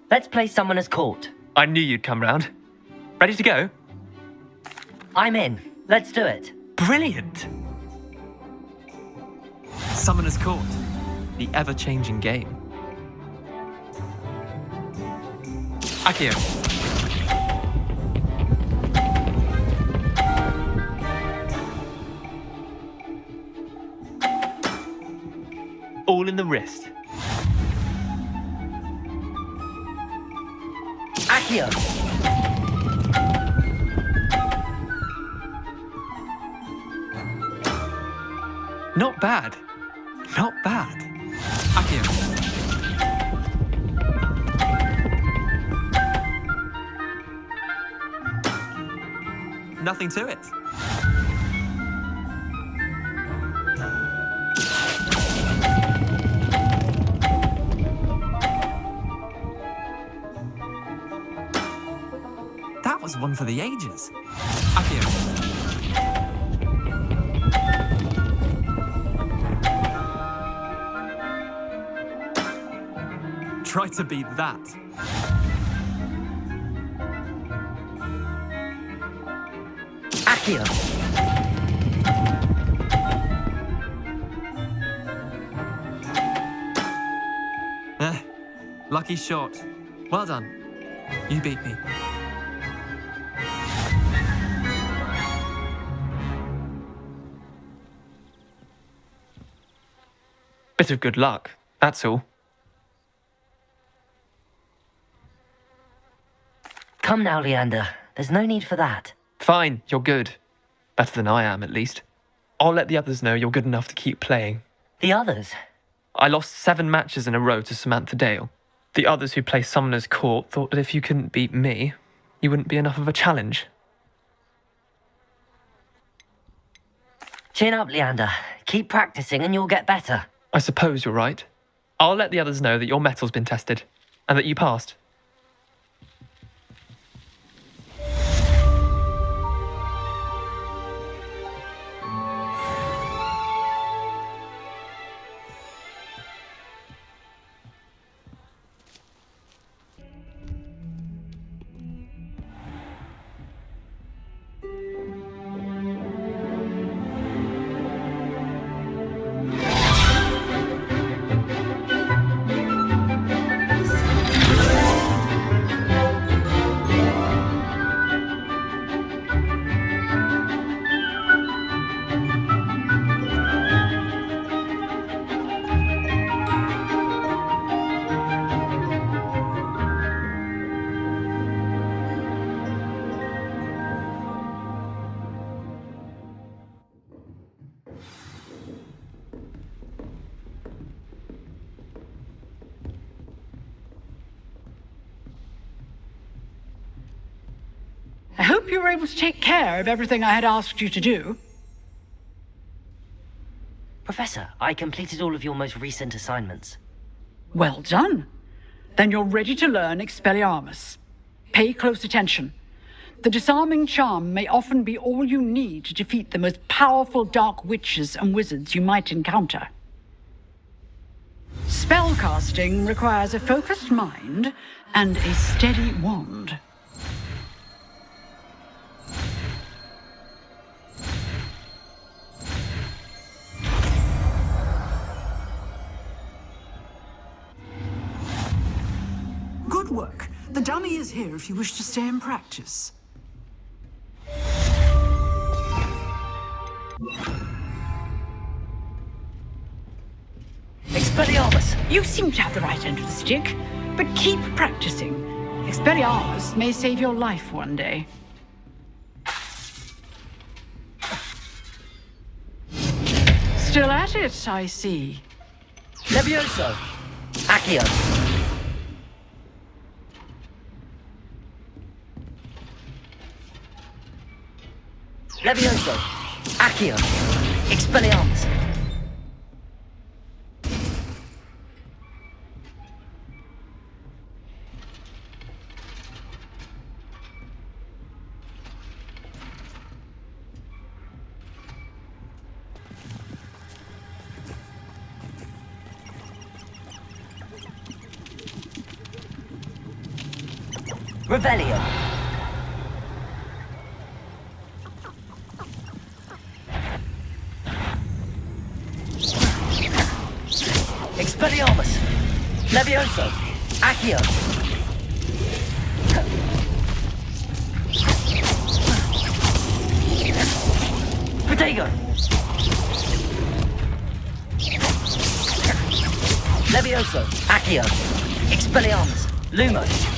Let's play Summoner's Court. I knew you'd come round. Ready to go? I'm in. Let's do it. Brilliant! Summoner's Court. The ever-changing game. Accio. All in the wrist. Accio. Not bad. Not bad. Accio. Nothing to it. That was one for the ages. Accio. Try to beat that. Accio. Lucky shot. Well done. You beat me. Bit of good luck, that's all. Come now, Leander. There's no need for that. Fine, you're good. Better than I am, at least. I'll let the others know you're good enough to keep playing. The others? I lost 7 matches in a row to Samantha Dale. The others who play Summoner's Court thought that if you couldn't beat me, you wouldn't be enough of a challenge. Chin up, Leander. Keep practicing and you'll get better. I suppose you're right. I'll let the others know that your metal's been tested, and that you passed. I hope you were able to take care of everything I had asked you to do. Professor, I completed all of your most recent assignments. Well done. Then you're ready to learn Expelliarmus. Pay close attention. The disarming charm may often be all you need to defeat the most powerful dark witches and wizards you might encounter. Spellcasting requires a focused mind and a steady wand. Good work. The dummy is here if you wish to stay and practice. Expelliarmus! You seem to have the right end of the stick, but keep practicing. Expelliarmus may save your life one day. Still at it, I see. Levioso! Accio! Levioso! Accio! Expelliarmus! Revelio. Expelliarmus. Levioso. Accio. Protego. Levioso. Accio. Expelliarmus. Lumos.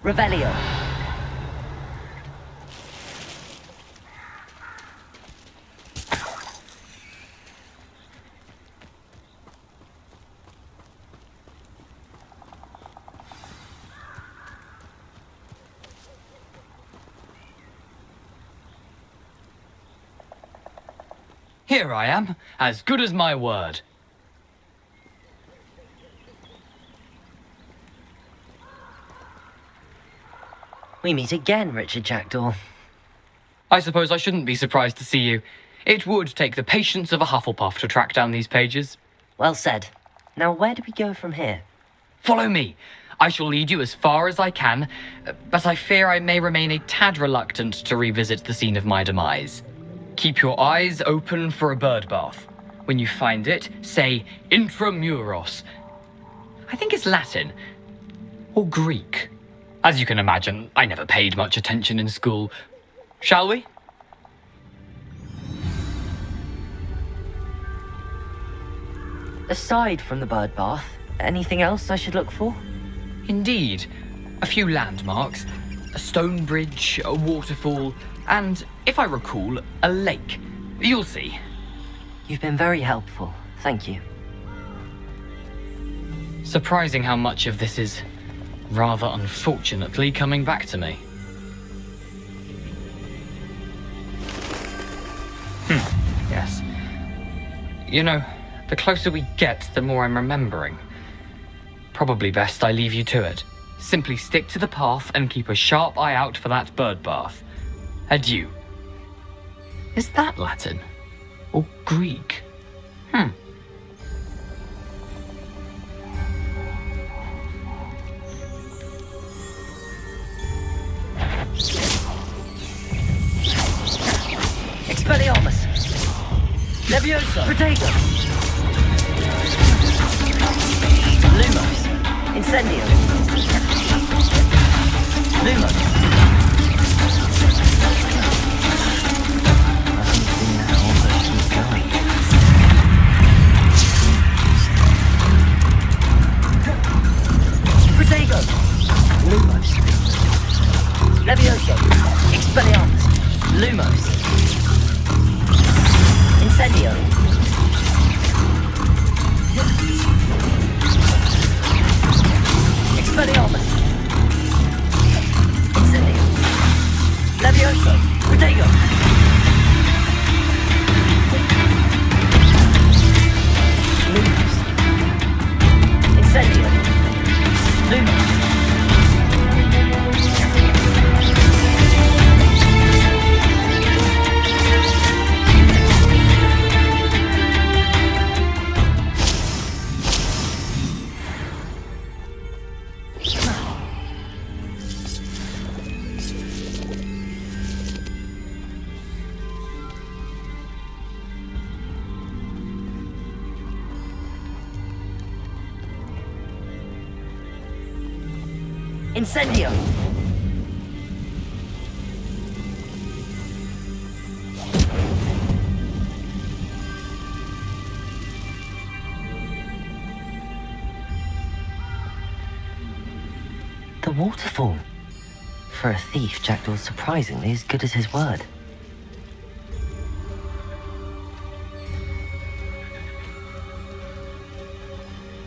Revelio. Here I am, as good as my word. We meet again, Richard Jackdaw. I suppose I shouldn't be surprised to see you. It would take the patience of a Hufflepuff to track down these pages. Well said. Now where do we go from here? Follow me. I shall lead you as far as I can, but I fear I may remain a tad reluctant to revisit the scene of my demise. Keep your eyes open for a bird bath. When you find it, say intramuros. I think it's Latin. Or Greek. As you can imagine, I never paid much attention in school. Shall we? Aside from the bird bath, anything else I should look for? Indeed. A few landmarks, a stone bridge, a waterfall, and, if I recall, a lake. You'll see. You've been very helpful. Thank you. Surprising how much of this is, rather unfortunately, coming back to me. Yes. You know, the closer we get, the more I'm remembering. Probably best I leave you to it. Simply stick to the path and keep a sharp eye out for that bird bath. Adieu. Is that Latin? Or Greek? Expelliarmus! Leviosa! Protego! Lumos! Incendio! Lumos! Protego! Lumos! Leviosa! Expelliarmus! Lumos! Incendio! Expelliarmus! Incendio! Levioso! Protego! Lumos! Incendio! Lumos! Incendio! The waterfall. For a thief, Jackdaw's surprisingly as good as his word.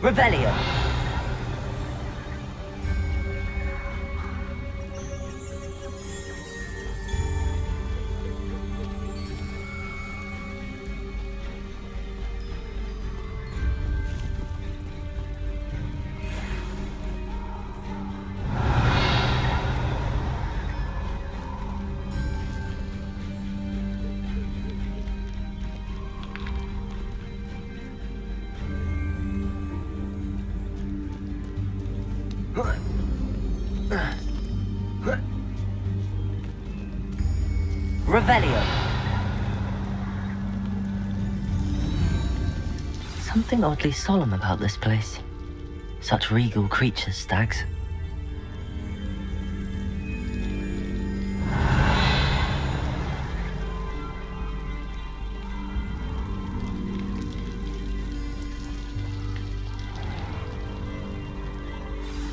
Revelio. Revelio. Something oddly solemn about this place. Such regal creatures, stags.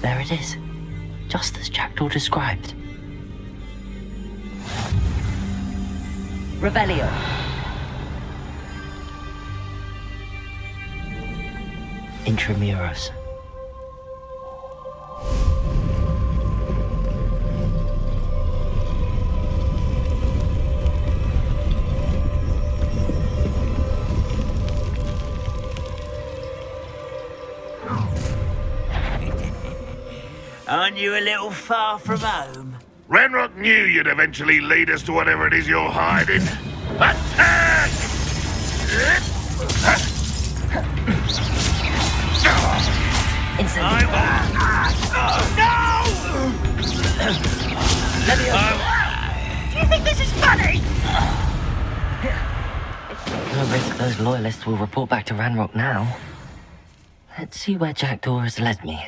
There it is, just as Jackdaw described. Revelio. Intramuros. Aren't you a little far from home? Ranrock knew you'd eventually lead us to whatever it is you're hiding. Attack! Incendio. Do you think this is funny? No risk those loyalists will report back to Ranrock now. Let's see where Jackdaw has led me.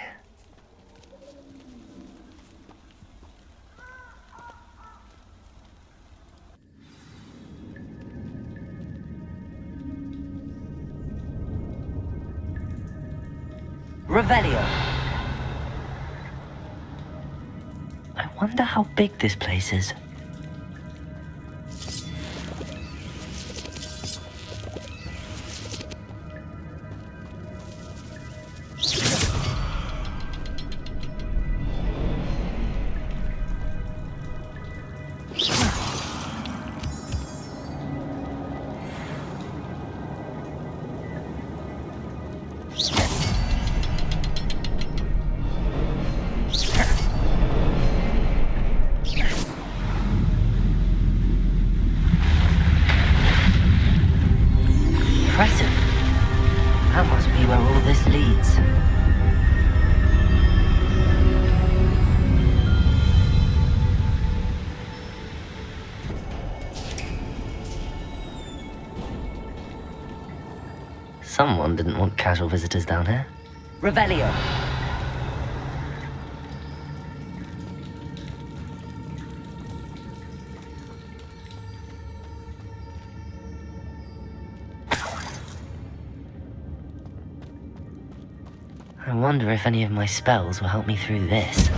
Revelio. I wonder how big this place is. Impressive. That must be where all this leads. Someone didn't want casual visitors down here. Revelio. I wonder if any of my spells will help me through this.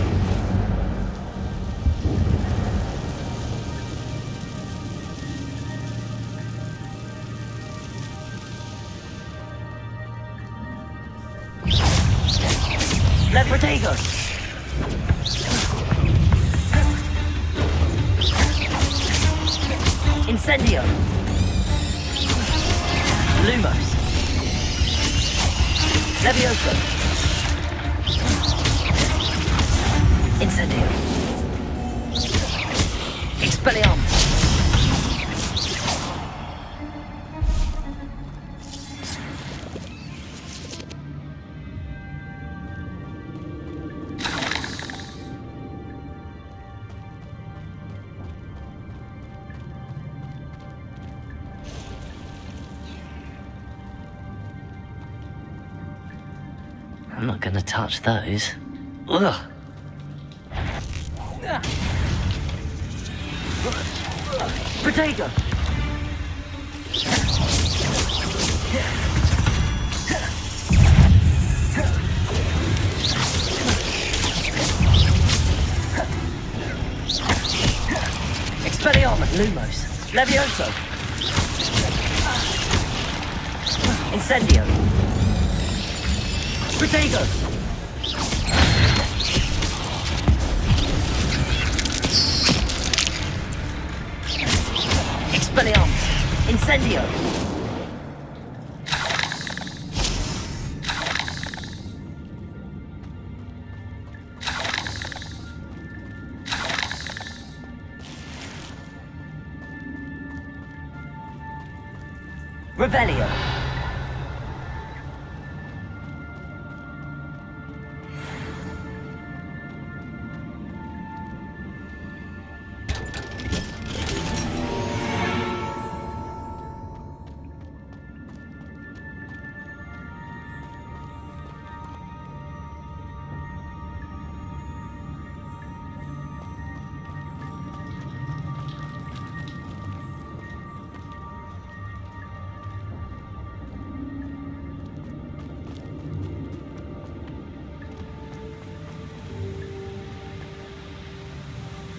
Leprotego! Incendio! Lumos! Levioso! Incendio! Expelliarmus! I'm not gonna touch those. Ugh! Potato! Lumos. Levioso. Incendio. Protego. Expelliarmus. Incendio. Revelio.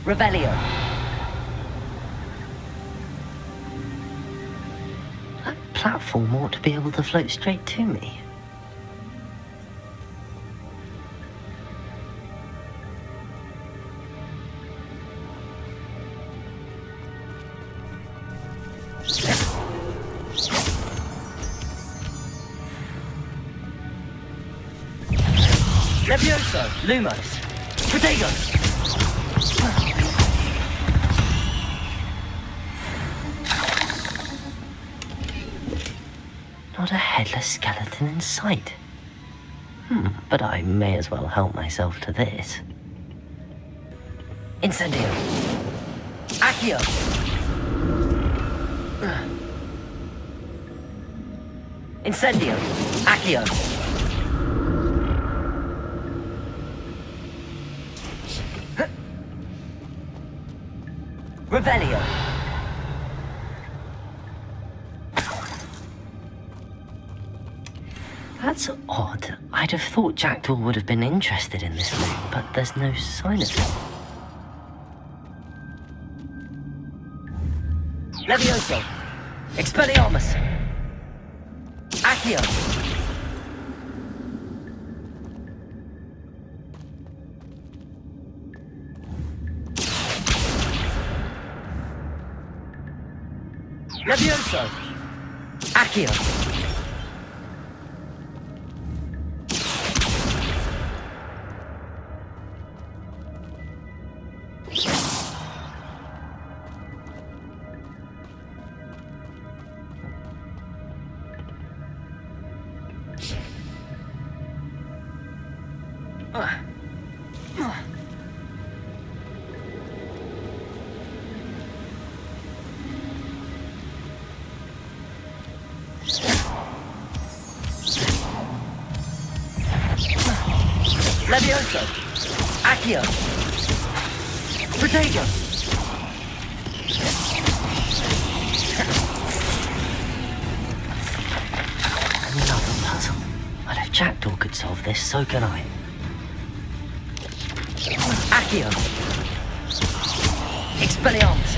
Revelio. That platform ought to be able to float straight to me. Levioso. Lumos. Protego. Not a headless skeleton in sight. But I may as well help myself to this. Incendio. Accio. Incendio. Accio. Revelio. That's odd. I'd have thought Jackdaw would have been interested in this loot, but there's no sign of it. Levioso. Expelliarmus. Accio. Levioso. Accio. Levioso. Accio. Protego. Another puzzle. But if Jackdaw could solve this, so can I. Accio. Expelliarmus.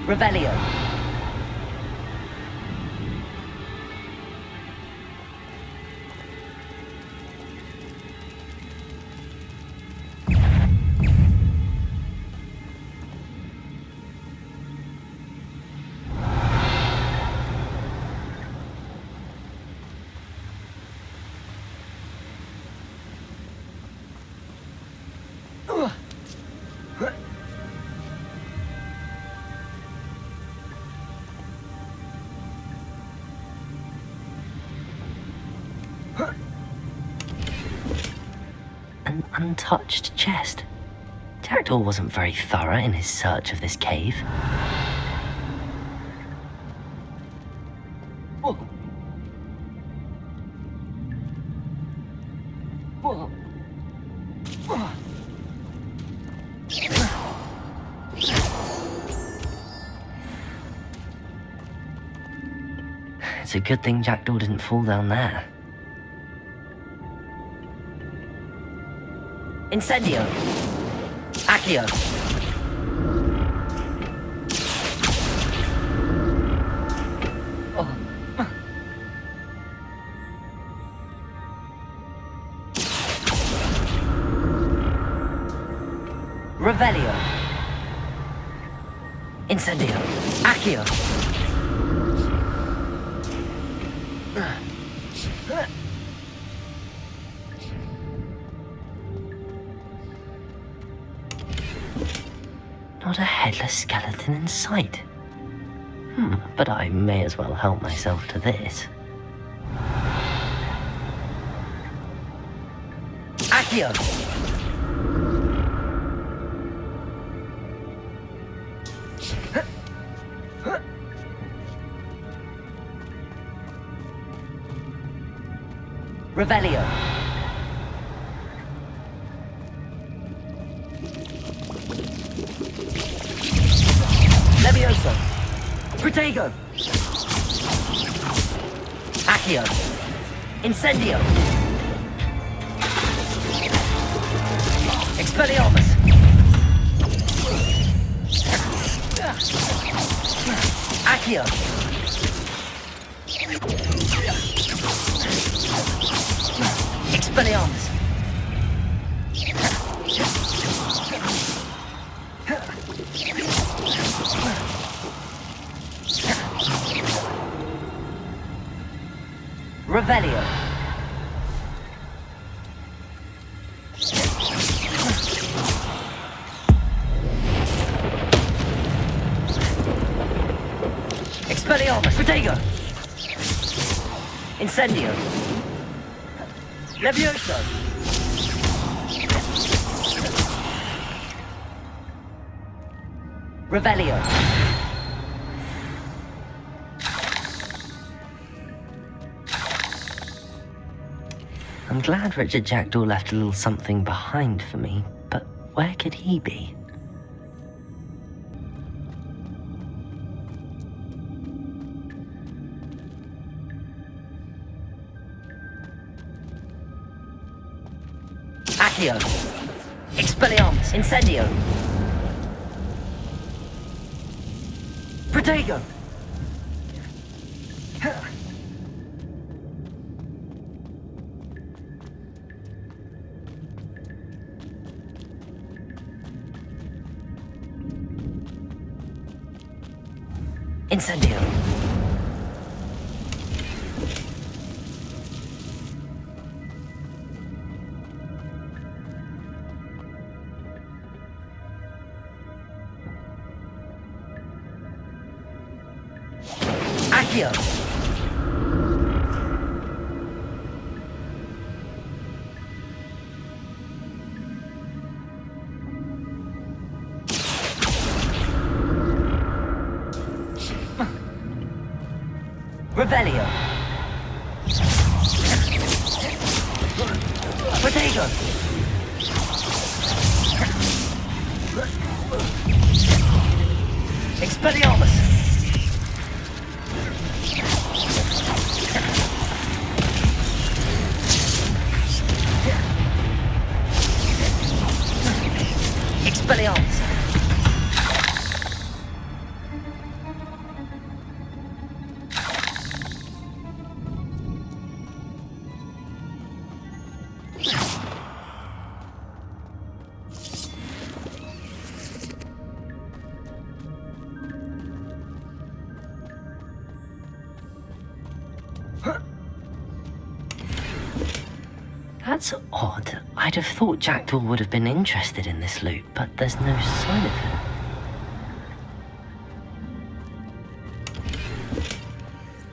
Revelio. untouched chest. Jackdaw wasn't very thorough in his search of this cave. Oh. Oh. Oh. It's a good thing Jackdaw didn't fall down there. Incendio! Accio! Oh. Revelio! Incendio! Accio! Not a headless skeleton in sight. But I may as well help myself to this. Accio! Revelio! Levioso! Protego! Accio! Incendio! Expelliarmus! Accio! Expelliarmus! Revelio! Expelliarmus! Protego! Incendio! Levioso! Revelio! I'm glad Richard Jackdaw left a little something behind for me, but where could he be? Accio! Expelliarmus! Incendio! Protego! Incendio! Accio! Revelio! Protego! Expelliarmus! Expelliarmus! That's odd. I'd have thought Jackdaw would have been interested in this loot, but there's no sign of him.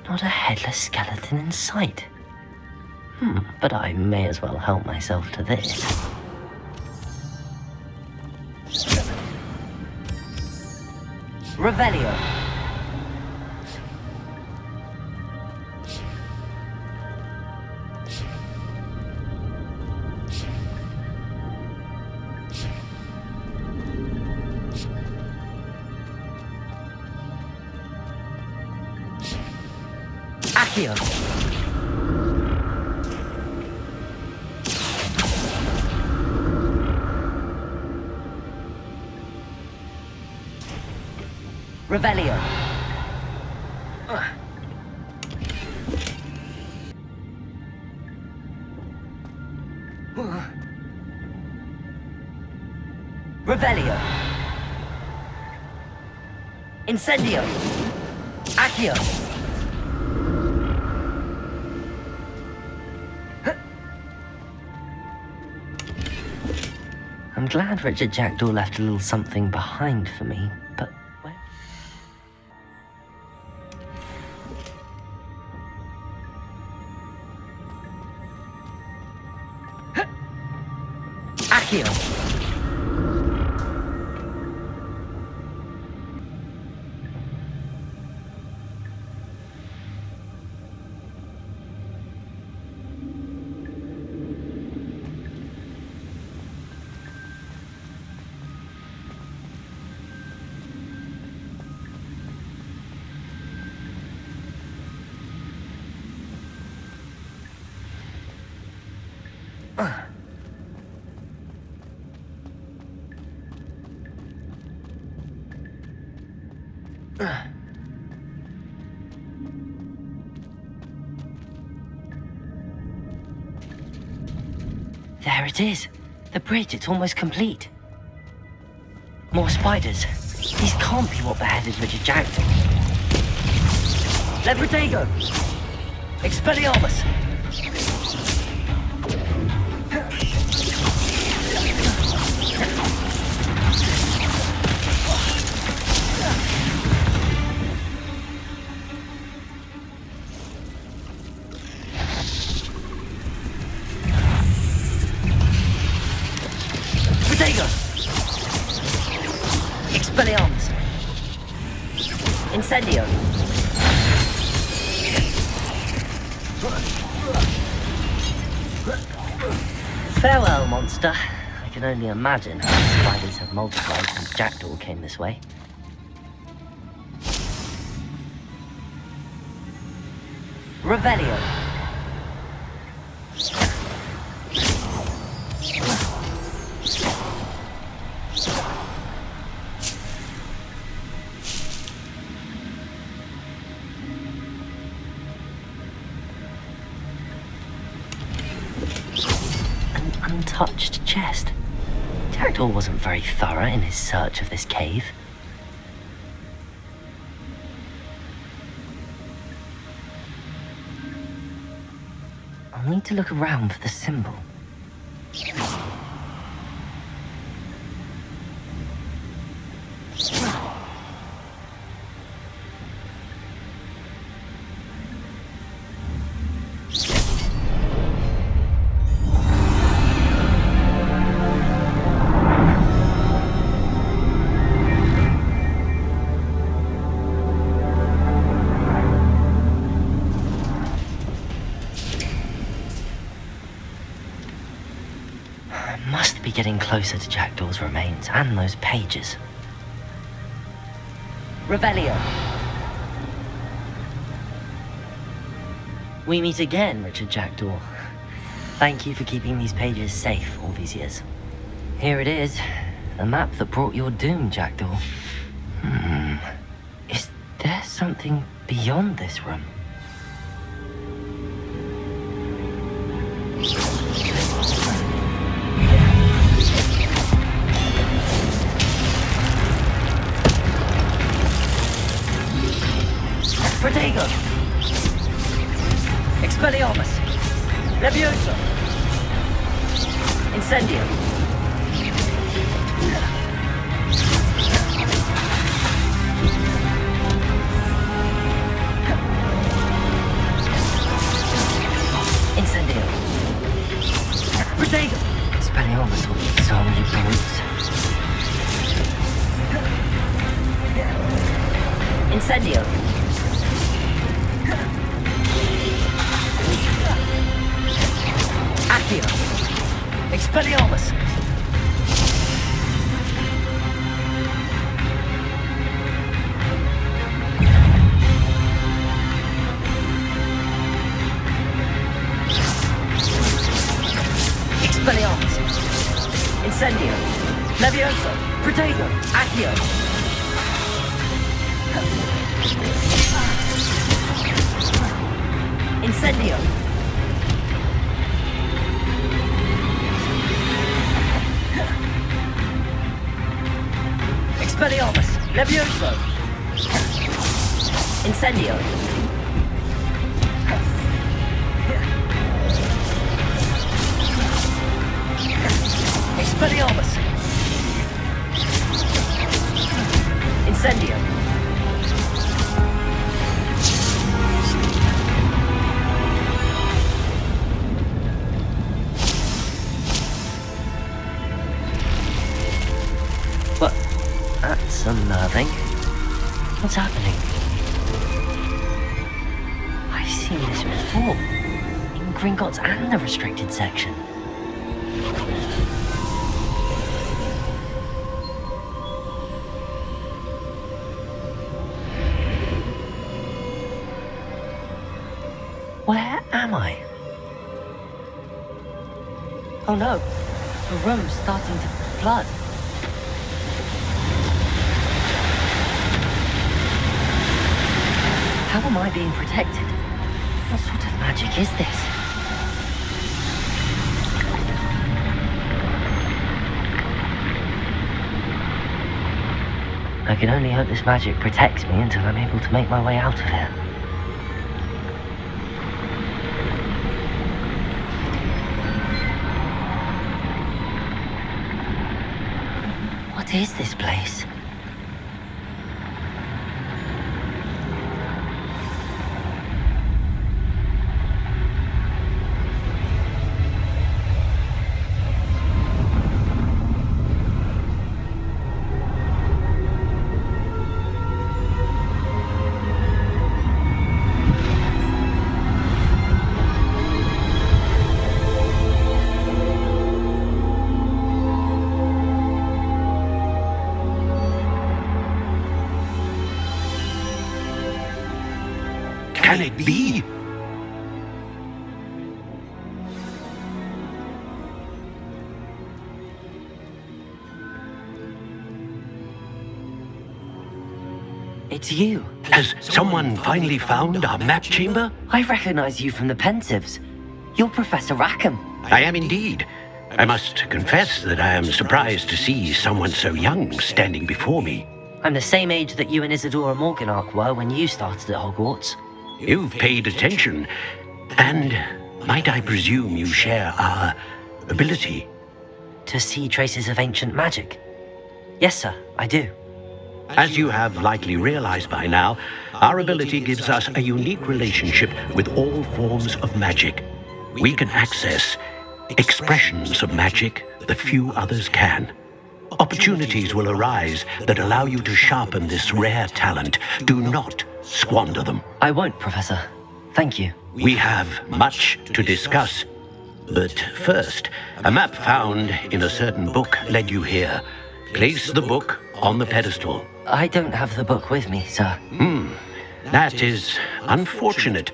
Not a headless skeleton in sight. But I may as well help myself to this. Revelio. Accio. Revelio. Revelio. Incendio. Accio. I'm glad Richard Jackdaw left a little something behind for me, but where? Accio. There it is. The bridge, it's almost complete. More spiders. These can't be what beheaded Richard Jackdaw. Leprotego! Expelliarmus! Expelliarmus. Incendio. Farewell, monster. I can only imagine how the spiders have multiplied since Jackdaw came this way. Revelio. Untouched chest. Jackdaw wasn't very thorough in his search of this cave. I'll need to look around for the symbol. Must be getting closer to Jackdaw's remains and those pages. Revelio. We meet again, Richard Jackdaw. Thank you for keeping these pages safe all these years. Here it is, the map that brought your doom, Jackdaw. Is there something beyond this room? Protego! Expelliarmus! Levioso! Incendio! Incendio! Protego! Expelliarmus will get so many brutes. Incendio. Accio. Expelliarmus. Expelliarmus. Incendio. Levioso. Protego. Accio. Incendio. Expelliarmus. Levioso. Incendio. Expelliarmus. Incendio. But that's unnerving. What's happening? I've seen this before. In Gringotts and the restricted section. Where am I? Oh no, the room's starting to flood. How am I being protected? What sort of magic is this? I can only hope this magic protects me until I'm able to make my way out of here. What is this place? Can it be? It's you. Has someone finally found our map chamber? I recognize you from the Pensives. You're Professor Rackham. I am indeed. I must confess that I am surprised to see someone so young standing before me. I'm the same age that you and Isadora Morganach were when you started at Hogwarts. You've paid attention, and might I presume you share our ability? To see traces of ancient magic? Yes, sir, I do. As you have likely realized by now, our ability gives us a unique relationship with all forms of magic. We can access expressions of magic that few others can. Opportunities will arise that allow you to sharpen this rare talent. Do not squander them. I won't, Professor. Thank you. We have much to discuss. But first, a map found in a certain book led you here. Place the book on the pedestal. I don't have the book with me, sir. That is unfortunate.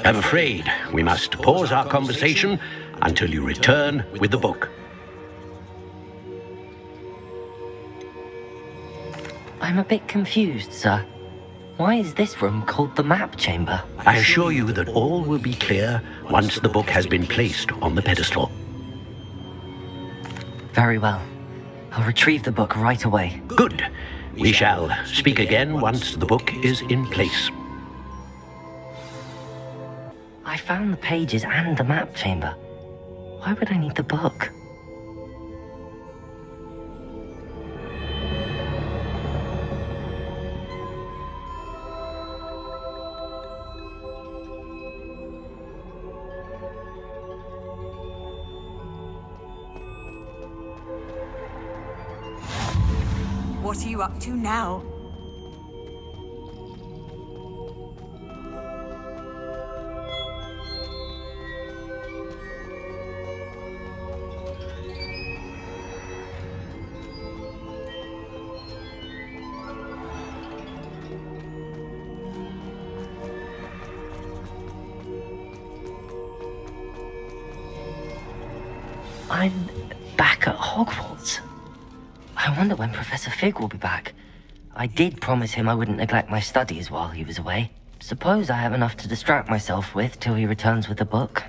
I'm afraid we must pause our conversation until you return with the book. I'm a bit confused, sir. Why is this room called the map chamber? I assure you that all will be clear once the book has been placed on the pedestal. Very well. I'll retrieve the book right away. Good. We shall speak again once the book is in place. I found the pages and the map chamber. Why would I need the book? What are you up to now? I'm back at Hogwarts. I wonder when Professor Fig will be back. I did promise him I wouldn't neglect my studies while he was away. Suppose I have enough to distract myself with till he returns with a book.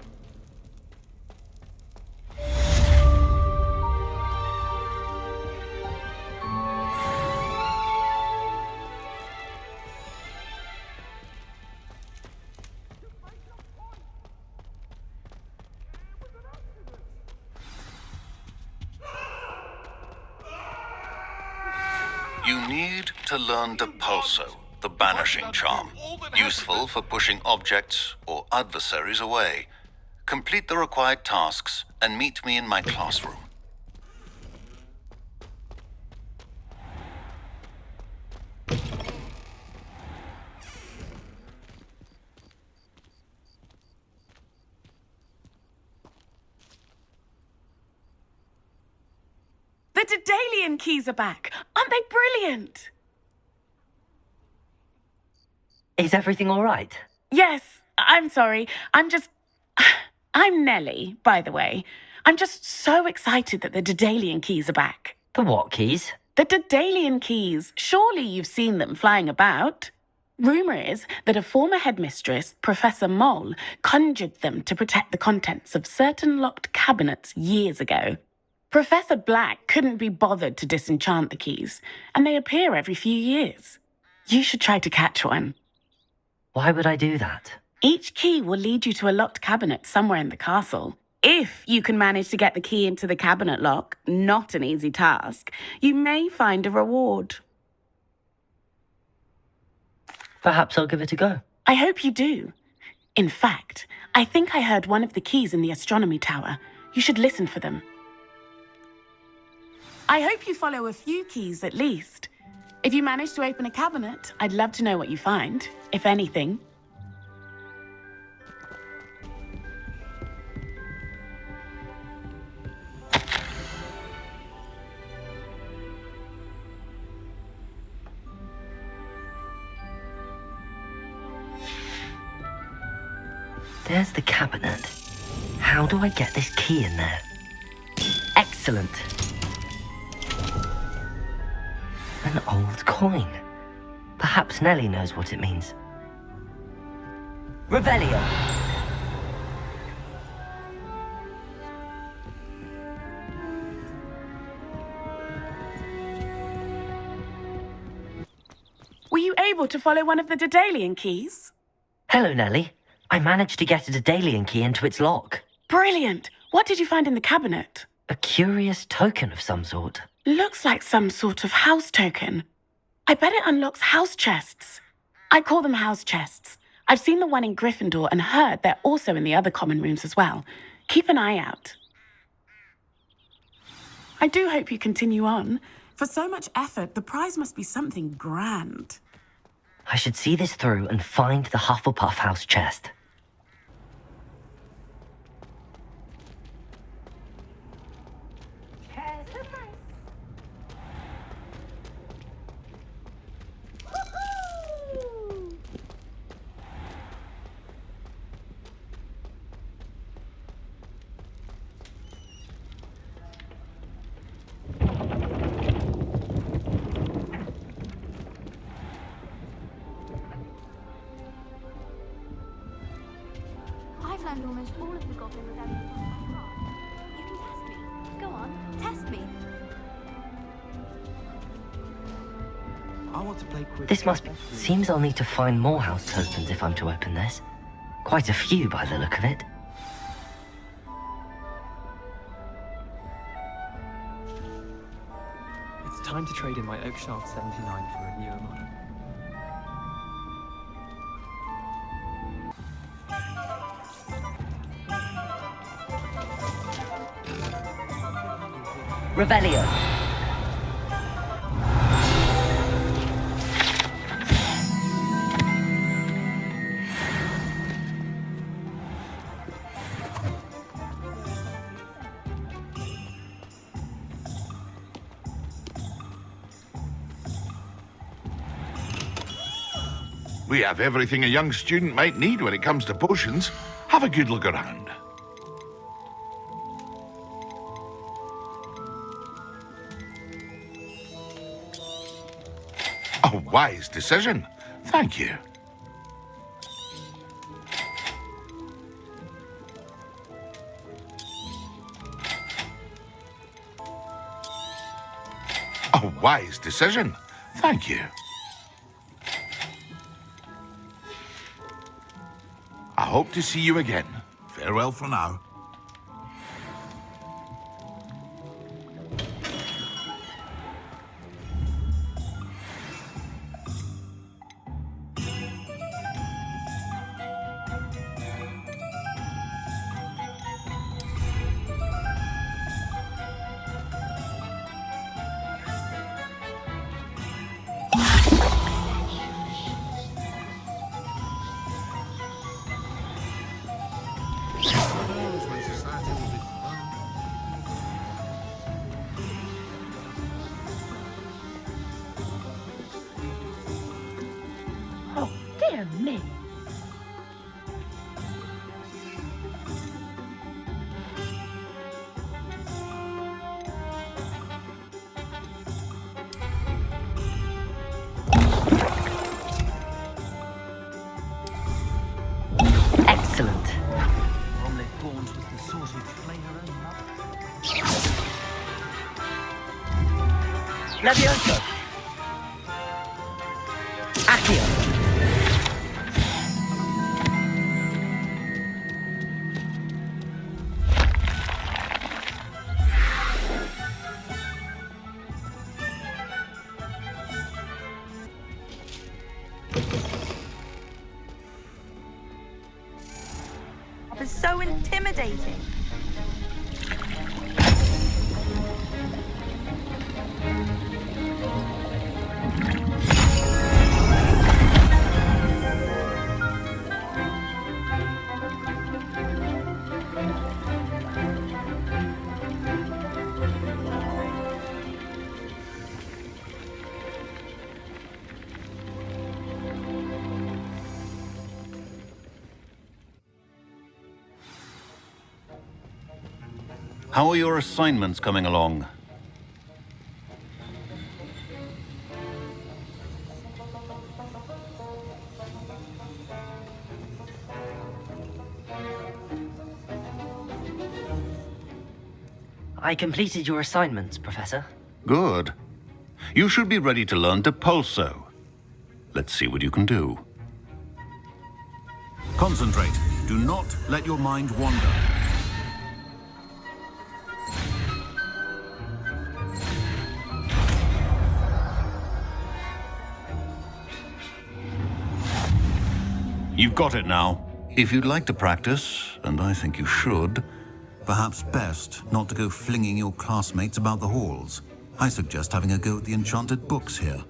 You need to learn Depulso, the banishing charm, useful for pushing objects or adversaries away. Complete the required tasks and meet me in my classroom. The Daedalian keys are back. Aren't they brilliant? Is everything all right? Yes, I'm sorry. I'm Nellie, by the way. I'm just so excited that the Daedalian keys are back. The what keys? The Daedalian keys. Surely you've seen them flying about. Rumour is that a former headmistress, Professor Mole, conjured them to protect the contents of certain locked cabinets years ago. Professor Black couldn't be bothered to disenchant the keys, and they appear every few years. You should try to catch one. Why would I do that? Each key will lead you to a locked cabinet somewhere in the castle. If you can manage to get the key into the cabinet lock, not an easy task, you may find a reward. Perhaps I'll give it a go. I hope you do. In fact, I think I heard one of the keys in the astronomy tower. You should listen for them. I hope you follow a few keys at least. If you manage to open a cabinet, I'd love to know what you find, if anything. There's the cabinet. How do I get this key in there? Excellent. An old coin. Perhaps Nellie knows what it means. Revelio! Were you able to follow one of the Daedalian keys? Hello, Nellie. I managed to get a Daedalian key into its lock. Brilliant! What did you find in the cabinet? A curious token of some sort. Looks like some sort of house token. I bet it unlocks house chests. I call them house chests. I've seen the one in Gryffindor and heard they're also in the other common rooms as well. Keep an eye out. I do hope you continue on. For so much effort, the prize must be something grand. I should see this through and find the Hufflepuff house chest. I've learned almost all of the goblin rebellion by heart. You can test me. Go on, test me. I want to play quick. This seems I'll need to find more house tokens if I'm to open this. Quite a few by the look of it. It's time to trade in my Oakshaft 79 for a newer model. Revelio. We have everything a young student might need when it comes to potions. Have a good look around. A wise decision. Thank you. A wise decision. Thank you. I hope to see you again. Farewell for now. Oh, dear me. Excellent. Omelette Gaunt was the sort who'd play her own mother. Levioso. Accio. It's so intimidating. How are your assignments coming along? I completed your assignments, Professor. Good. You should be ready to learn Depulso. Let's see what you can do. Concentrate. Do not let your mind wander. You've got it now. If you'd like to practice, and I think you should, perhaps best not to go flinging your classmates about the halls. I suggest having a go at the enchanted books here.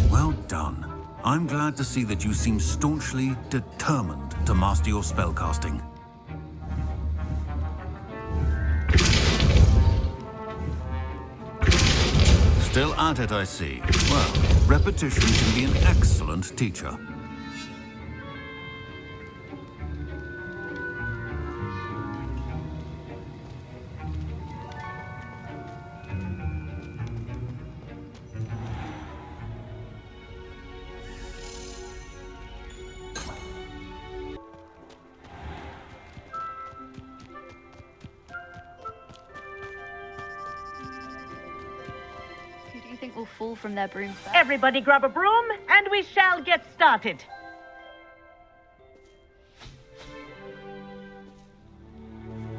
Well done. I'm glad to see that you seem staunchly determined to master your spellcasting. Still at it, I see. Well, repetition can be an excellent teacher. Who do you think will fall from their broom first? Everybody grab a broom, and we shall get started.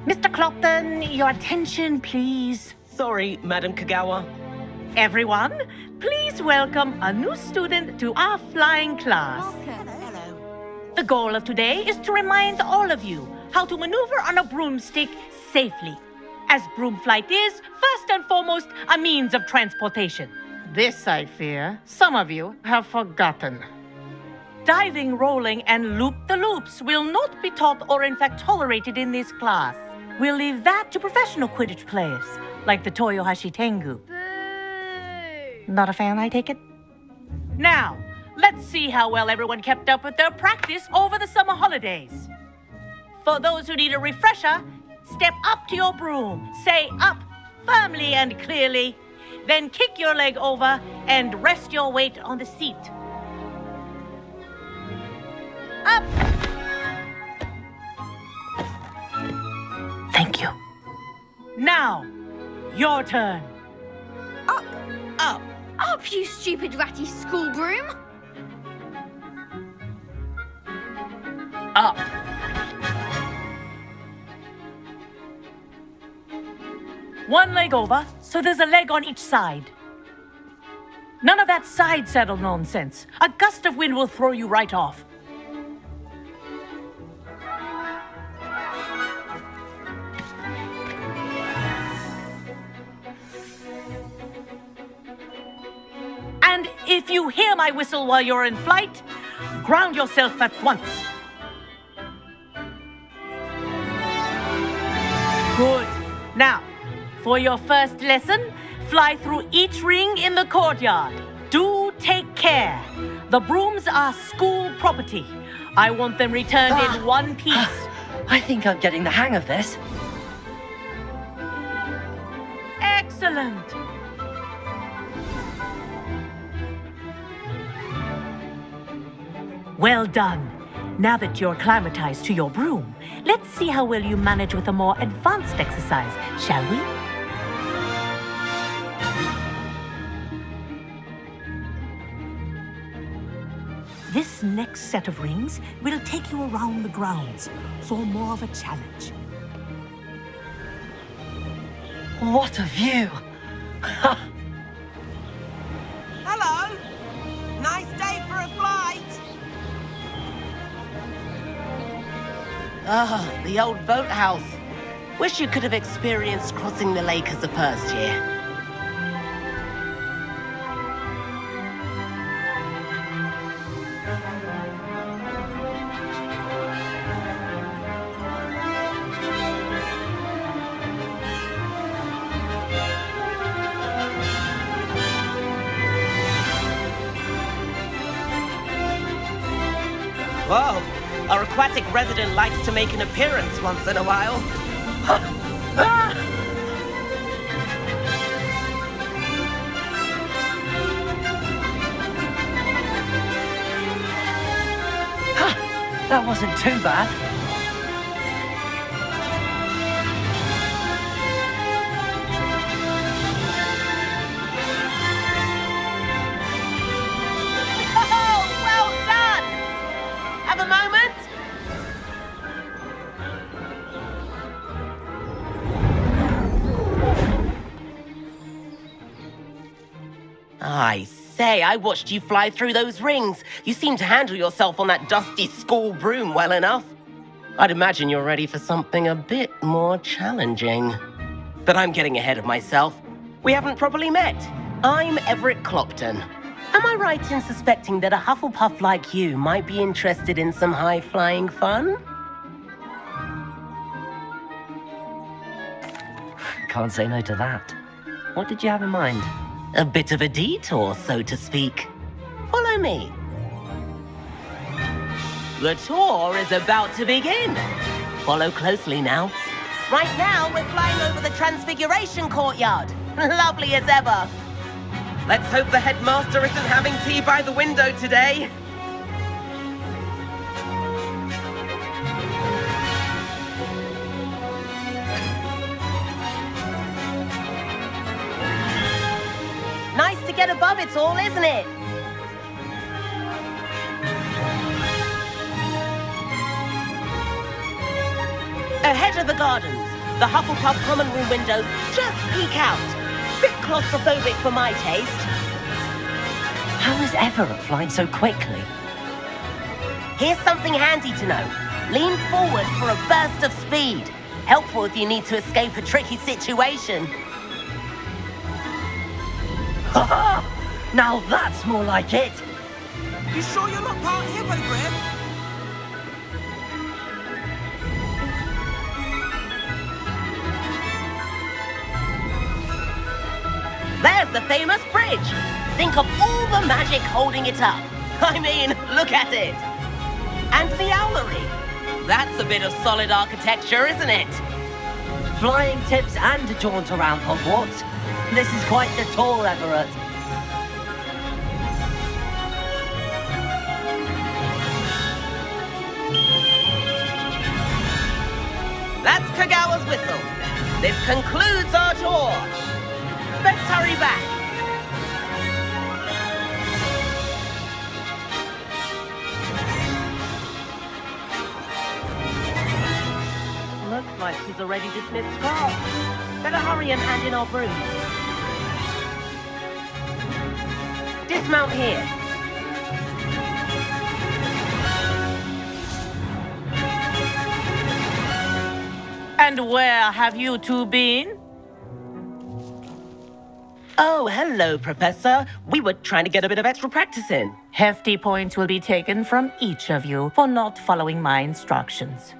Mr. Clopton, your attention, please. Sorry, Madam Kagawa. Everyone, please welcome a new student to our flying class. The goal of today is to remind all of you how to maneuver on a broomstick safely, as broom flight is, first and foremost, a means of transportation. This, I fear, some of you have forgotten. Diving, rolling, and loop-the-loops will not be taught or in fact tolerated in this class. We'll leave that to professional Quidditch players, like the Toyohashi Tengu. Not a fan, I take it? Now, let's see how well everyone kept up with their practice over the summer holidays. For those who need a refresher, step up to your broom, say up firmly and clearly, then kick your leg over and rest your weight on the seat. Up! Thank you. Now, your turn. Up! Up! Up, you stupid ratty school broom! Up. One leg over, so there's a leg on each side. None of that side saddle nonsense. A gust of wind will throw you right off. And if you hear my whistle while you're in flight, ground yourself at once. Good. Now, for your first lesson, fly through each ring in the courtyard. Do take care. The brooms are school property. I want them returned in one piece. I think I'm getting the hang of this. Excellent. Well done. Now that you're acclimatized to your broom, let's see how well you manage with a more advanced exercise, shall we? This next set of rings will take you around the grounds for more of a challenge. What a view! Hello! Nice day for a flight! Ah, the old boathouse. Wish you could have experienced crossing the lake as a first year. Whoa, our aquatic resident likes to make an appearance once in a while. That wasn't too bad. Oh, well done! Have a moment? I say, I watched you fly through those rings. You seem to handle yourself on that dusty school broom well enough. I'd imagine you're ready for something a bit more challenging. But I'm getting ahead of myself. We haven't properly met. I'm Everett Clopton. Am I right in suspecting that a Hufflepuff like you might be interested in some high-flying fun? Can't say no to that. What did you have in mind? A bit of a detour, so to speak. Follow me. The tour is about to begin. Follow closely now. Right now, we're flying over the Transfiguration Courtyard. Lovely as ever. Let's hope the headmaster isn't having tea by the window today. Nice to get above it all, isn't it? Ahead of the gardens, the Hufflepuff common room windows just peek out. Bit claustrophobic for my taste. How is Everett flying so quickly? Here's something handy to know. Lean forward for a burst of speed. Helpful if you need to escape a tricky situation. Ha! Now that's more like it! You sure you're not part hippogriff? There's the famous bridge. Think of all the magic holding it up. I mean, look at it. And the owlery. That's a bit of solid architecture, isn't it? Flying tips and a jaunt around Hogwarts. This is quite the tour, Everett. That's Kagawa's whistle. This concludes our tour. Let's hurry back. Looks like she's already dismissed class. Better hurry and hand in our brooms. Dismount here. And where have you two been? Oh, hello, Professor. We were trying to get a bit of extra practice in. Hefty points will be taken from each of you for not following my instructions.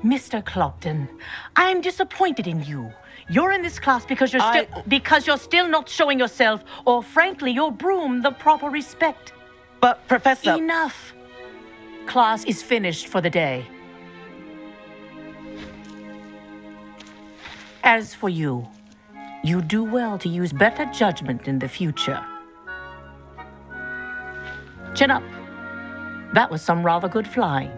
Mr. Clopton, I'm disappointed in you. You're in this class because you're still not showing yourself, or frankly, your broom the proper respect. But, Professor... Enough. Class is finished for the day. As for you, you do well to use better judgment in the future. Chin up. That was some rather good flying.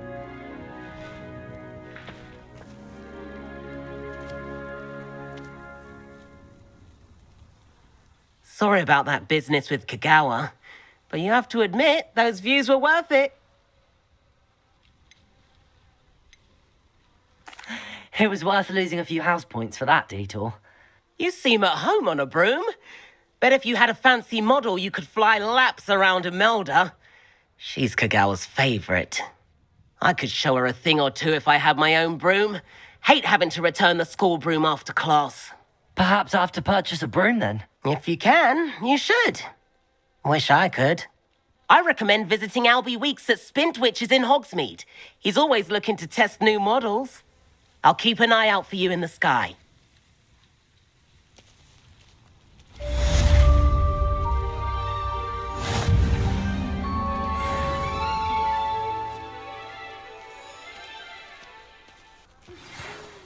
Sorry about that business with Kagawa, but you have to admit those views were worth it. It was worth losing a few house points for that detour. You seem at home on a broom. Bet if you had a fancy model, you could fly laps around Imelda. She's Kagawa's favorite. I could show her a thing or two if I had my own broom. Hate having to return the school broom after class. Perhaps I have to purchase a broom then. If you can, you should. Wish I could. I recommend visiting Albie Weeks at Spintwitches in Hogsmeade. He's always looking to test new models. I'll keep an eye out for you in the sky.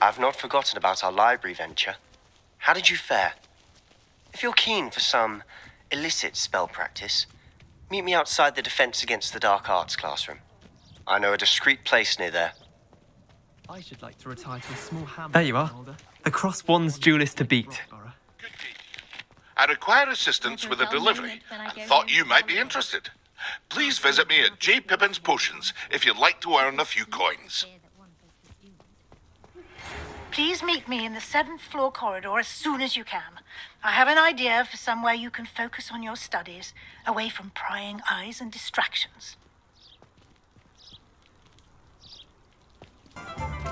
I've not forgotten about our library venture. How did you fare? If you're keen for some illicit spell practice, meet me outside the Defense Against the Dark Arts classroom. I know a discreet place near there. I should like to retire to a small hamlet. There you are. The cross wands duelist to beat. I require assistance with a delivery and thought you might be interested. Please visit me at J. Pippin's Potions if you'd like to earn a few coins. Please meet me in the 7th floor corridor as soon as you can. I have an idea for somewhere you can focus on your studies, away from prying eyes and distractions.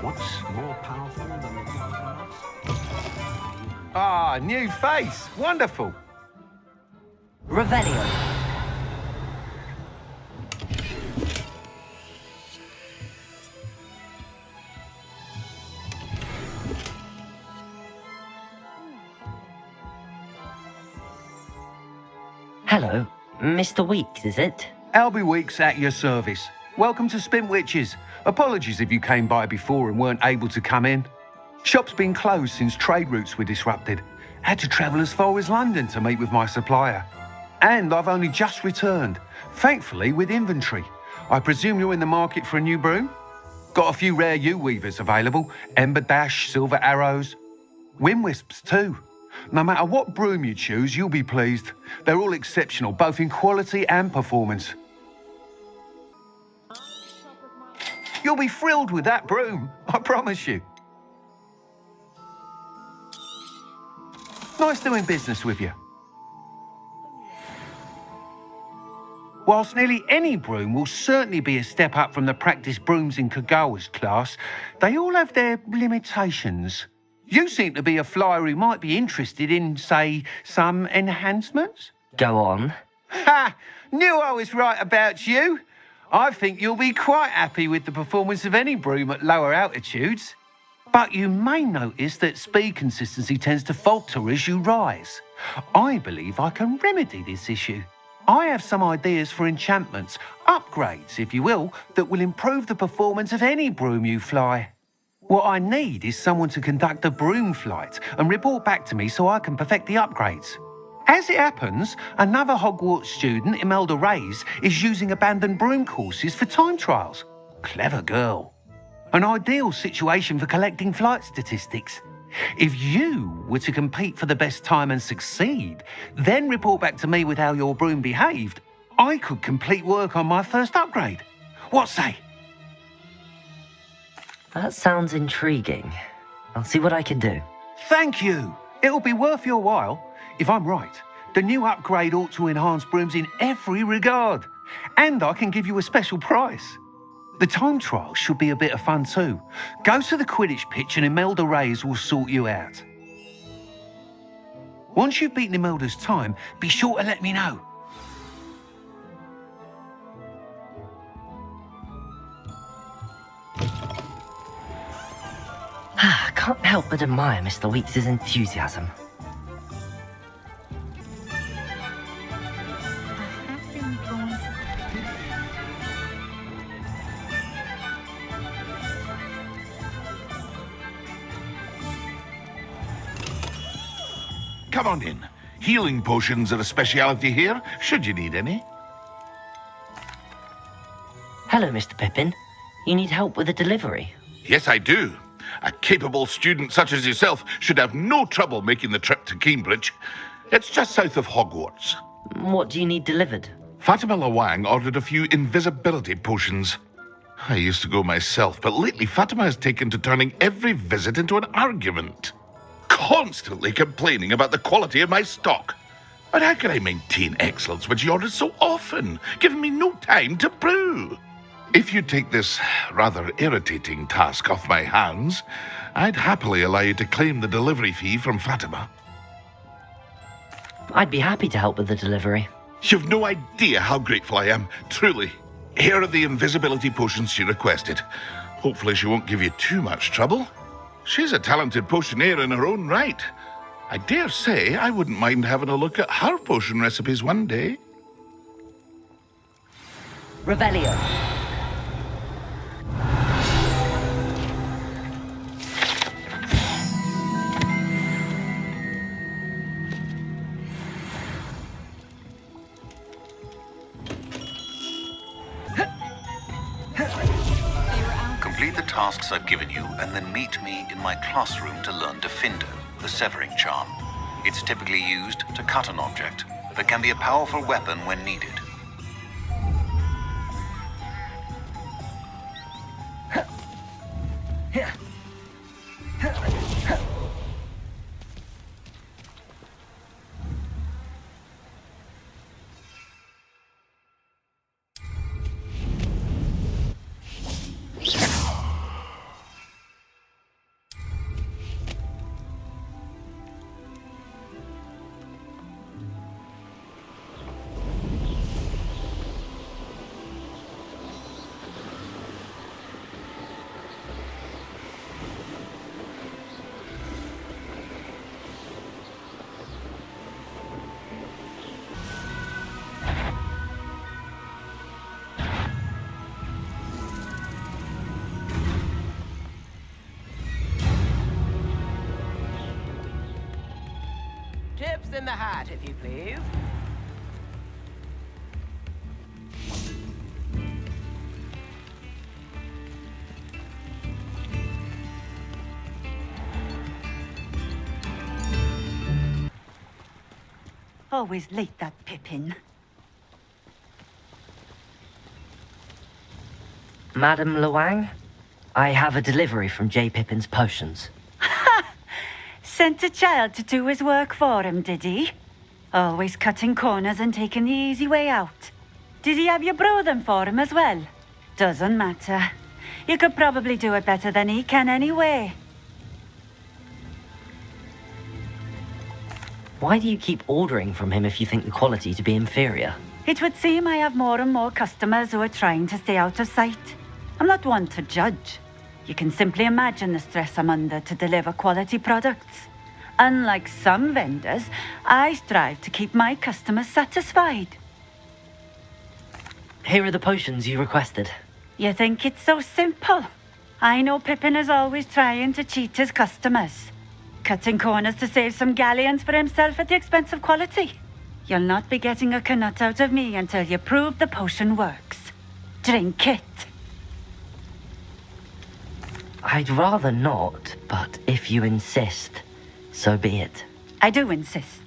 What's more powerful than the dark arts? Ah, new face. Wonderful. Revelio. Hello, Mr. Weeks, is it? Albie Weeks at your service. Welcome to Spintwitches. Apologies if you came by before and weren't able to come in. Shop's been closed since trade routes were disrupted. Had to travel as far as London to meet with my supplier. And I've only just returned, thankfully with inventory. I presume you're in the market for a new broom? Got a few rare U-weavers available, Ember Dash, Silver Arrows. Wind Wisps too. No matter what broom you choose, you'll be pleased. They're all exceptional, both in quality and performance. You'll be thrilled with that broom, I promise you. Nice doing business with you. Whilst nearly any broom will certainly be a step up from the practice brooms in Kagawa's class, they all have their limitations. You seem to be a flyer who might be interested in, say, some enhancements? Go on. Ha! Knew I was right about you. I think you'll be quite happy with the performance of any broom at lower altitudes. But you may notice that speed consistency tends to falter as you rise. I believe I can remedy this issue. I have some ideas for enchantments, upgrades, if you will, that will improve the performance of any broom you fly. What I need is someone to conduct a broom flight and report back to me so I can perfect the upgrades. As it happens, another Hogwarts student, Imelda Reyes, is using abandoned broom courses for time trials. Clever girl. An ideal situation for collecting flight statistics. If you were to compete for the best time and succeed, then report back to me with how your broom behaved, I could complete work on my first upgrade. What say? That sounds intriguing. I'll see what I can do. Thank you. It'll be worth your while. If I'm right, the new upgrade ought to enhance brooms in every regard. And I can give you a special price. The time trial should be a bit of fun too. Go to the Quidditch pitch and Imelda Reyes will sort you out. Once you've beaten Imelda's time, be sure to let me know. I can't help but admire Mr. Weeks' enthusiasm. Come on in. Healing potions are a speciality here, should you need any. Hello, Mr. Pippin. You need help with a delivery? Yes, I do. A capable student such as yourself should have no trouble making the trip to Cambridge. It's just south of Hogwarts. What do you need delivered? Fatima Lawang ordered a few invisibility potions. I used to go myself, but lately Fatima has taken to turning every visit into an argument. Constantly complaining about the quality of my stock. But how can I maintain excellence when she orders so often, giving me no time to brew? If you take this rather irritating task off my hands, I'd happily allow you to claim the delivery fee from Fatima. I'd be happy to help with the delivery. You've no idea how grateful I am, truly. Here are the invisibility potions she requested. Hopefully she won't give you too much trouble. She's a talented potioneer in her own right. I dare say I wouldn't mind having a look at her potion recipes one day. Revelio. Complete the tasks I've given you and then meet me in my classroom to learn Defindo, the severing charm. It's typically used to cut an object, but can be a powerful weapon when needed. Tips in the hat, if you please. Always late, that Pippin. Madam Lawang, I have a delivery from J. Pippin's Potions. Sent a child to do his work for him, did he? Always cutting corners and taking the easy way out. Did he have you brew them for him as well? Doesn't matter. You could probably do it better than he can anyway. Why do you keep ordering from him if you think the quality to be inferior? It would seem I have more and more customers who are trying to stay out of sight. I'm not one to judge. You can simply imagine the stress I'm under to deliver quality products. Unlike some vendors, I strive to keep my customers satisfied. Here are the potions you requested. You think it's so simple? I know Pippin is always trying to cheat his customers, cutting corners to save some galleons for himself at the expense of quality. You'll not be getting a knut out of me until you prove the potion works. Drink it. I'd rather not, but if you insist, so be it. I do insist.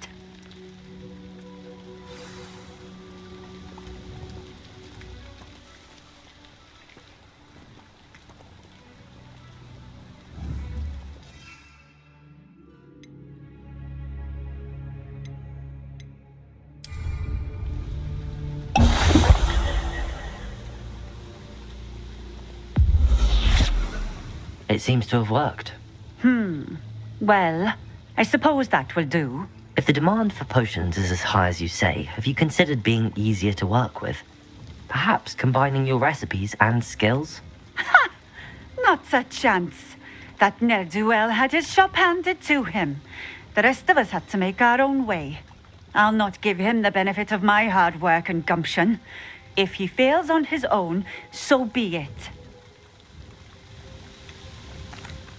It seems to have worked. Well, I suppose that will do. If the demand for potions is as high as you say, have you considered being easier to work with? Perhaps combining your recipes and skills? Not a chance. That ne'er-do-well had his shop handed to him. The rest of us had to make our own way. I'll not give him the benefit of my hard work and gumption. If he fails on his own, so be it.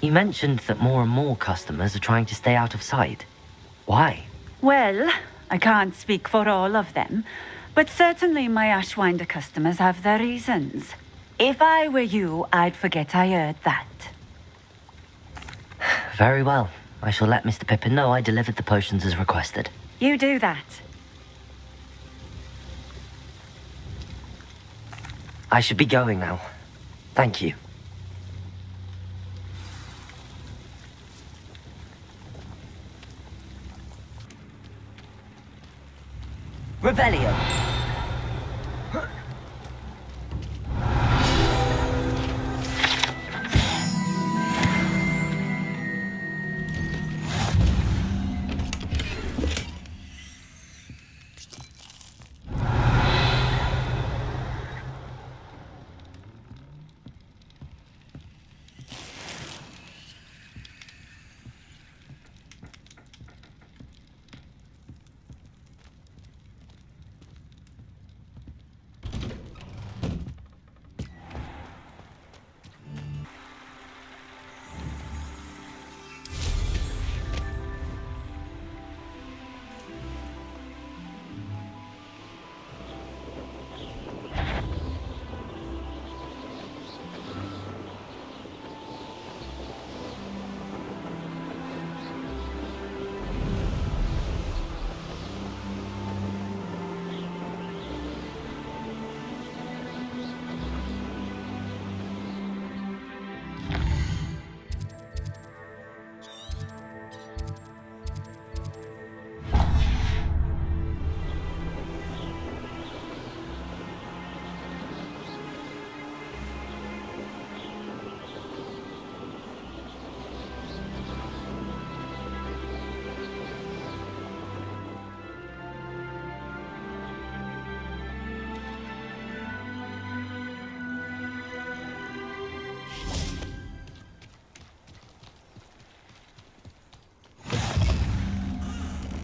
You mentioned that more and more customers are trying to stay out of sight. Why? Well, I can't speak for all of them, but certainly my Ashwinder customers have their reasons. If I were you, I'd forget I heard that. Very well. I shall let Mr. Pippin know I delivered the potions as requested. You do that. I should be going now. Thank you. Revelio.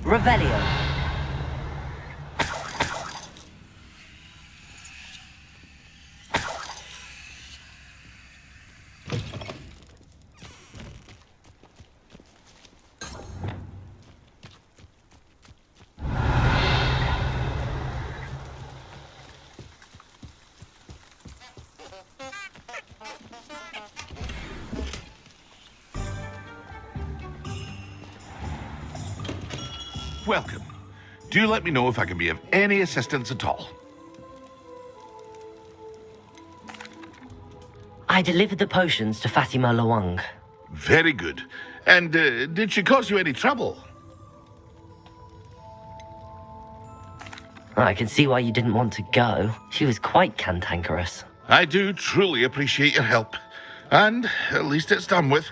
Revelio. Welcome. Do let me know if I can be of any assistance at all. I delivered the potions to Fatima Lawang. Very good. And did she cause you any trouble? I can see why you didn't want to go. She was quite cantankerous. I do truly appreciate your help. And at least it's done with.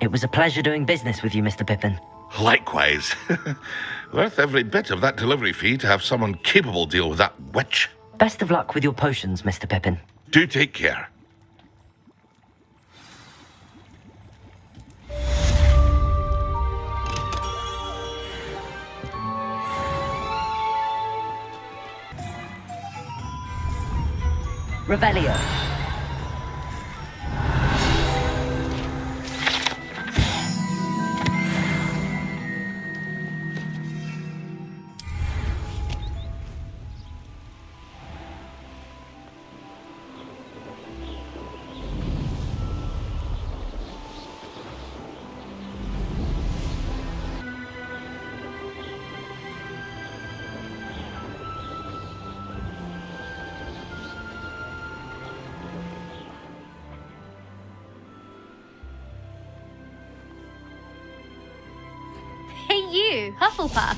It was a pleasure doing business with you, Mr. Pippin. Likewise. Worth every bit of that delivery fee to have someone capable deal with that witch. Best of luck with your potions, Mr. Pippin. Do take care. Revelio. Hey you, Hufflepuff.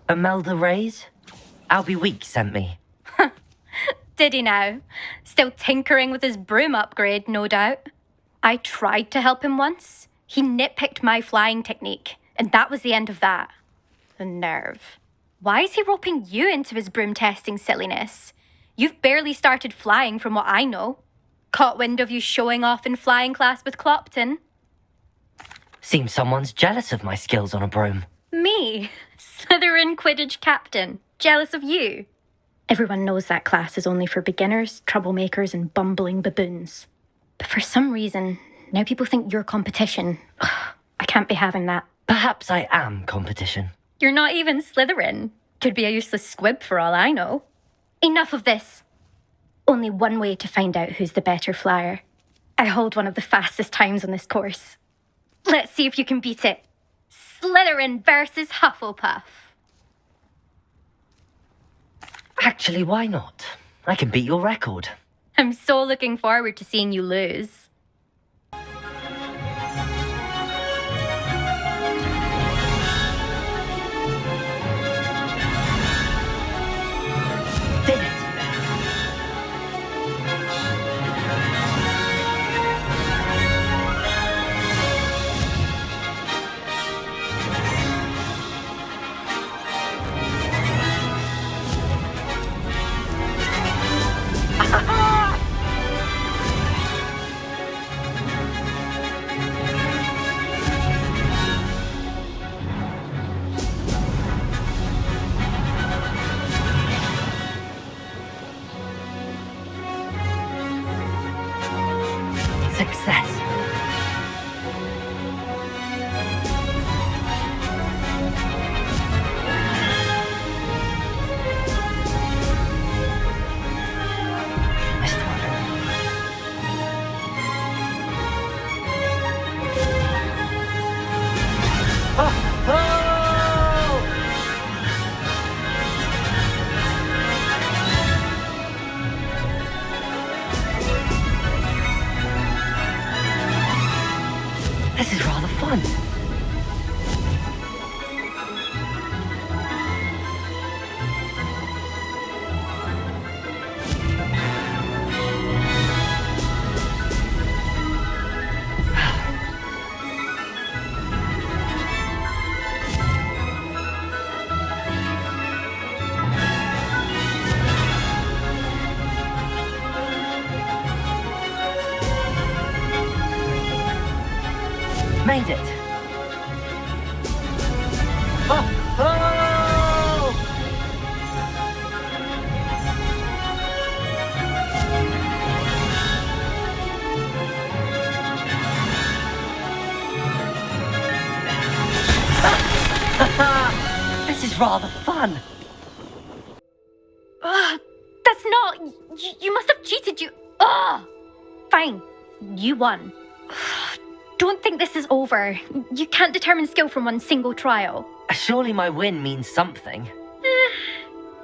Imelda Reyes? Albie Weeks sent me. Did he now? Still tinkering with his broom upgrade, no doubt. I tried to help him once. He nitpicked my flying technique, and that was the end of that. The nerve. Why is he roping you into his broom testing silliness? You've barely started flying from what I know. Caught wind of you showing off in flying class with Clopton. Seems someone's jealous of my skills on a broom. Me? Slytherin Quidditch captain. Jealous of you? Everyone knows that class is only for beginners, troublemakers, and bumbling baboons. But for some reason, now people think you're competition. I can't be having that. Perhaps I am competition. You're not even Slytherin. Could be a useless squib for all I know. Enough of this. Only one way to find out who's the better flyer. I hold one of the fastest times on this course. Let's see if you can beat it. Slytherin versus Hufflepuff. Actually, why not? I can beat your record. I'm so looking forward to seeing you lose. Did it! Success. This is rather fun. Made it. This is rather fun. That's not... You must have cheated, you... Fine. You won. Don't think this is over. You can't determine skill from one single trial. Surely my win means something.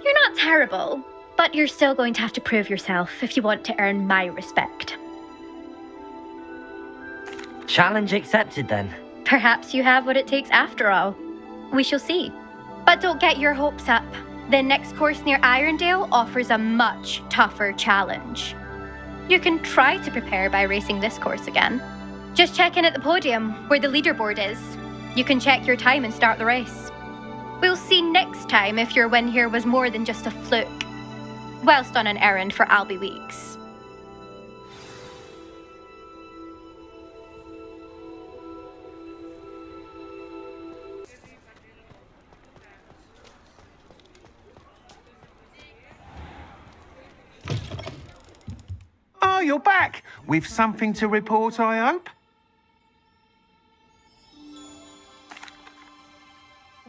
You're not terrible, but you're still going to have to prove yourself if you want to earn my respect. Challenge accepted then. Perhaps you have what it takes after all. We shall see. But don't get your hopes up. The next course near Irondale offers a much tougher challenge. You can try to prepare by racing this course again. Just check in at the podium, where the leaderboard is. You can check your time and start the race. We'll see next time if your win here was more than just a fluke, whilst on an errand for Albie Weeks. Oh, you're back! With something to report, I hope?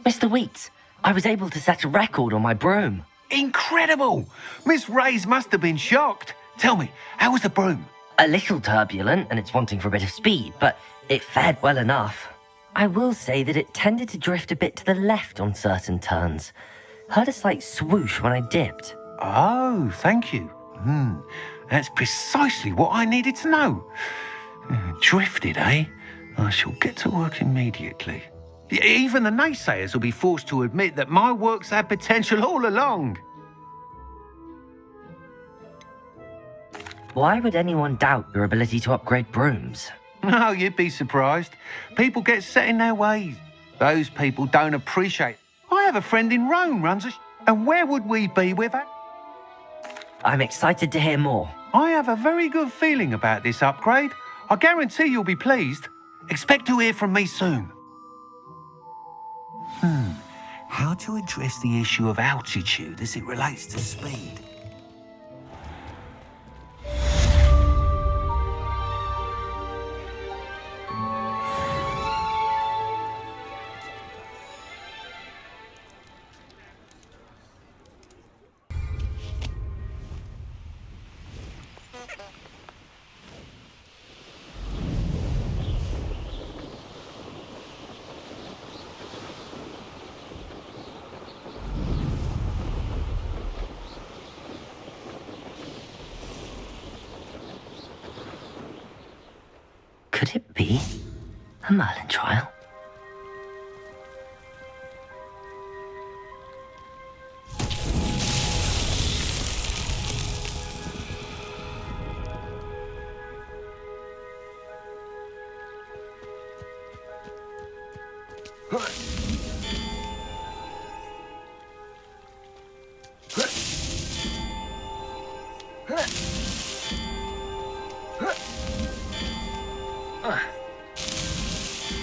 Mr. Weeks, I was able to set a record on my broom. Incredible! Miss Ray's must have been shocked. Tell me, how was the broom? A little turbulent, and it's wanting for a bit of speed, but it fared well enough. I will say that it tended to drift a bit to the left on certain turns. Heard a slight swoosh when I dipped. Oh, thank you. That's precisely what I needed to know. Drifted, eh? I shall get to work immediately. Even the naysayers will be forced to admit that my work's had potential all along. Why would anyone doubt your ability to upgrade brooms? No, you'd be surprised. People get set in their ways. Those people don't appreciate. I have a friend in Rome runs a and where would we be without? I'm excited to hear more. I have a very good feeling about this upgrade. I guarantee you'll be pleased. Expect to hear from me soon. How to address the issue of altitude as it relates to speed? Could it be a Merlin trial?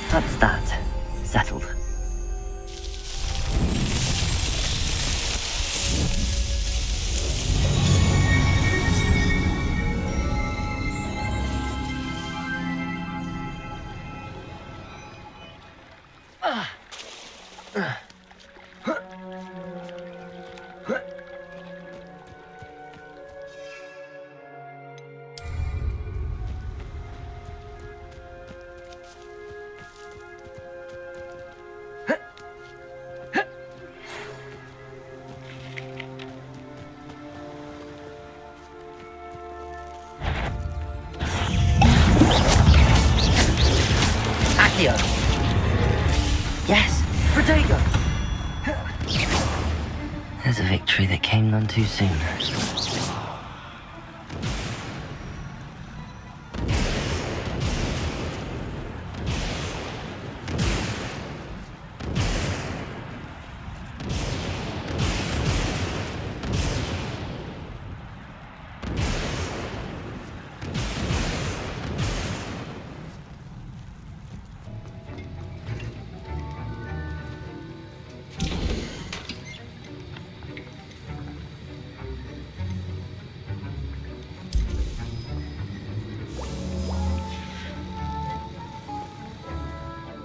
That's that. Settled. Yes, Protego! There's a victory that came none too soon.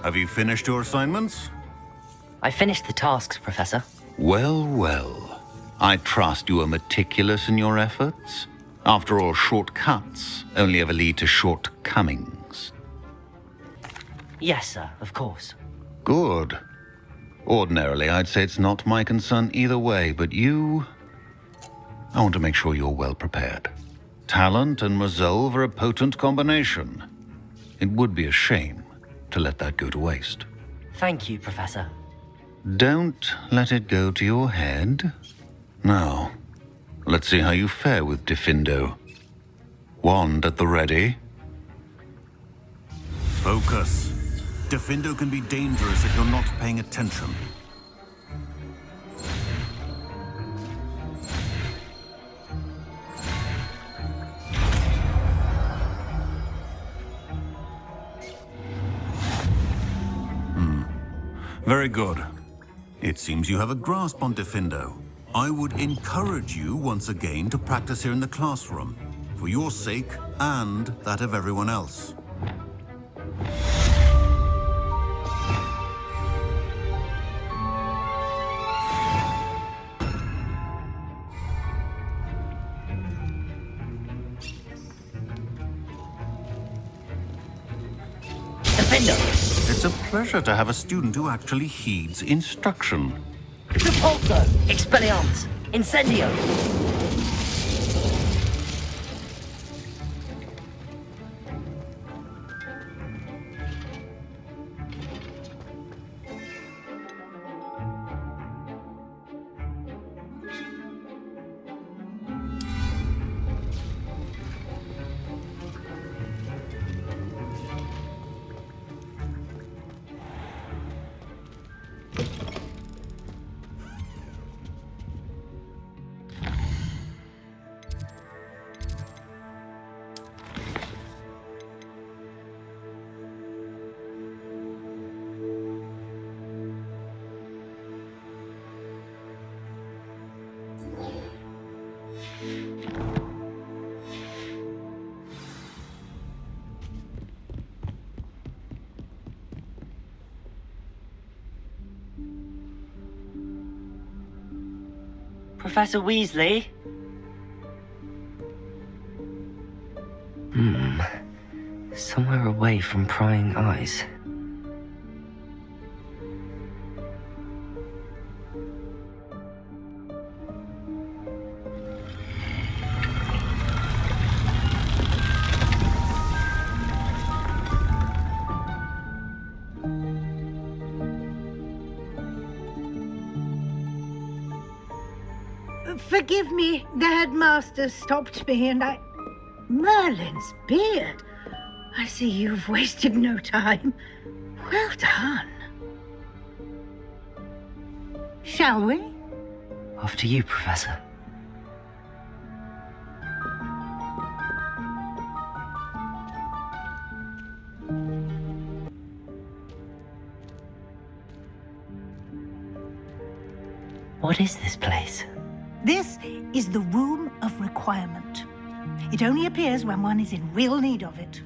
Have you finished your assignments? I finished the tasks, Professor. Well, well. I trust you are meticulous in your efforts. After all, shortcuts only ever lead to shortcomings. Yes, sir, of course. Good. Ordinarily, I'd say it's not my concern either way, but you... I want to make sure you're well prepared. Talent and resolve are a potent combination. It would be a shame to let that go to waste. Thank you, Professor. Don't let it go to your head. Now, let's see how you fare with Diffindo. Wand at the ready. Focus. Diffindo can be dangerous if you're not paying attention. Very good. It seems you have a grasp on Diffindo. I would encourage you once again to practice here in the classroom, for your sake and that of everyone else. It's a pleasure to have a student who actually heeds instruction. Repulsor! Expelliarmus! Incendio! Professor Weasley? Somewhere away from prying eyes. Forgive me, the headmaster stopped me and I... Merlin's beard. I see you've wasted no time. Well done. Shall we? After you, Professor. What is this place? This is the Room of Requirement. It only appears when one is in real need of it.